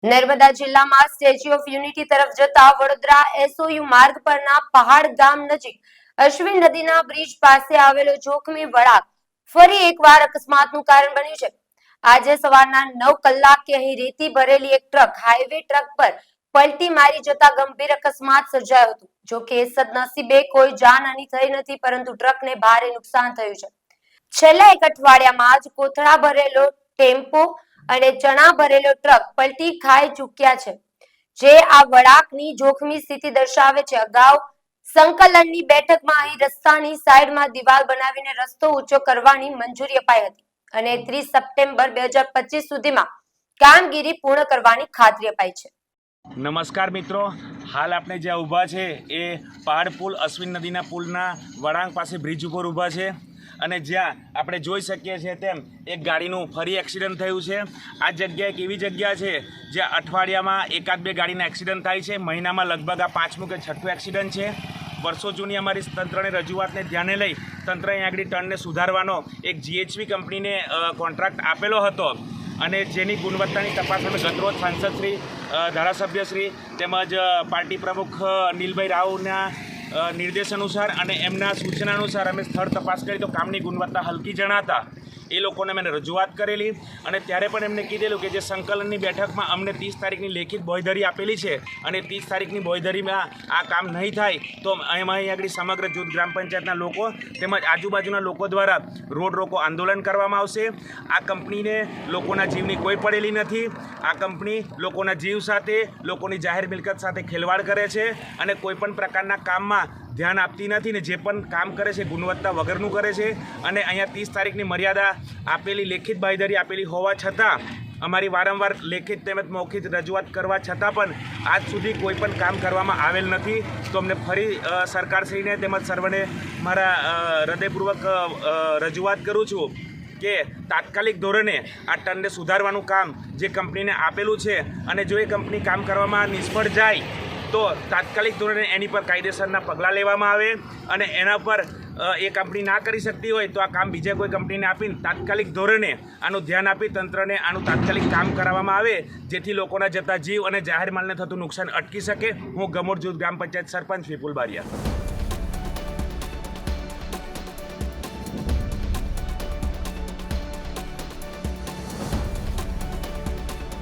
નર્મદા જિલ્લામાં statue of unity તરફ જતા વડોદરા એસઓયુ માર્ગ પરના પહાડ ગામ નજીક અશ્વિન નદીના બ્રિજ પાસે આવેલો જોખમી વળાંક ફરી એકવાર અકસ્માતનું કારણ બન્યું છે। આજે સવારના 9 કલાકે અહીં રેતી ભરેલી એક ટ્રક હાઈવે ટ્રક પર પલટી મારી જતા ગંભીર અકસ્માત સર્જાયો હતો। જો કે સદનસીબે કોઈ જાનહાનિ થઈ નથી, પરંતુ ટ્રકને ભારે નુકસાન થયું છે। છેલ્લા એક અઠવાડિયામાં જ કોથળા ભરેલો ટેમ્પો અને ચણા ભરેલો ટ્રક પલટી ખાઈ ચૂક્યા છે, જે આ વળાંકની જોખમી સ્થિતિ દર્શાવે છે। અગાઉ સંકલનની બેઠકમાં અહીં રસ્તાની સાઈડમાં દિવાલ બનાવીને રસ્તો ઊંચો કરવાની મંજૂરી અપાઈ હતી અને 30 સપ્ટેમ્બર 2025 સુધીમાં કામગીરી પૂર્ણ કરવાની ખાતરી અપાઈ છે। નમસ્કાર મિત્રો, હાલ આપણે જ્યાં ઊભા છે એ પહાડ પુલ અશ્વિન નદીના પુલના વળાંક પાસે બ્રિજ ઉપર ઊભા છે અને જ્યાં આપણે જોઈ શકીએ છીએ તેમ એક ગાડીનું ફરી એક્સિડન્ટ થયું છે। આ જગ્યા એક એવી જગ્યા છે જ્યાં અઠવાડિયામાં એકાદ બે ગાડીના એક્સિડન્ટ થાય છે। મહિનામાં લગભગ આ 5મું કે 6થું એક્સિડન્ટ છે। વર્ષો જૂની અમારી તંત્રની રજૂઆતને ધ્યાને લઈ તંત્રએ આગળ ટર્નને સુધારવાનો એક GHV કંપનીને કોન્ટ્રાક્ટ આપેલો હતો અને જેની ગુણવત્તાની તપાસ અમે ગતરોજ સાંસદશ્રી, ધારાસભ્યશ્રી તેમજ પાર્ટી પ્રમુખ નીલભાઈ રાવના નિર્દેશ અનુસાર અને એમના સૂચના અનુસાર અમે સ્થળ તપાસ કરી તો કામની ગુણવત્તા હલકી જણાતા એ લોકોને મેં રજૂઆત કરેલી અને ત્યારે પણ એમને કીધેલું કે જે સંકલનની બેઠકમાં અમને 30 તારીખની લેખિત બોયધરી આપેલી છે અને 30 તારીખની બોયધરીમાં આ કામ નહીં થાય તો અહીં આગળ સમગ્ર જૂથ ગ્રામ પંચાયતના લોકો તેમજ આજુબાજુના લોકો દ્વારા રોડ રોકો આંદોલન કરવામાં આવશે। આ કંપનીને લોકોના જીવની કોઈ પડેલી નથી। આ કંપની લોકોના જીવ સાથે, લોકોની જાહેર મિલકત સાથે ખેલવાડ કરે છે અને કોઈપણ પ્રકારના કામમાં ધ્યાન આપતી નથી ને જે પણ કામ કરે છે ગુણવત્તા વગરનું કરે છે અને અહીંયા 30 તારીખની મર્યાદા આપેલી લેખિત બાંયધરી આપેલી હોવા છતાં અમારી વારંવાર લેખિત તેમજ મૌખિક રજૂઆત કરવા છતાં પણ આજ સુધી કોઈ પણ કામ કરવામાં આવેલ નથી। તો અમને ફરી સરકારશ્રીને તેમજ સર્વને મારા હૃદયપૂર્વક રજૂઆત કરું છું કે તાત્કાલિક ધોરણે આ ટર્નને સુધારવાનું કામ જે કંપનીને આપેલું છે અને જો એ કંપની કામ કરવામાં નિષ્ફળ જાય તો તાત્કાલિક ધોરણે એની પર કાયદેસરના પગલાં લેવામાં આવે અને એના પર એ કંપની ના કરી શકતી હોય તો આ કામ બીજા કોઈ કંપનીને આપીને તાત્કાલિક ધોરણે આનું ધ્યાન આપી તંત્રને આનું તાત્કાલિક કામ કરાવવામાં આવે જેથી લોકોના જતા જીવ અને જાહેર માલને થતું નુકસાન અટકી શકે। હું ગમોડ જૂથ ગ્રામ પંચાયત સરપંચ વિપુલ બારિયા।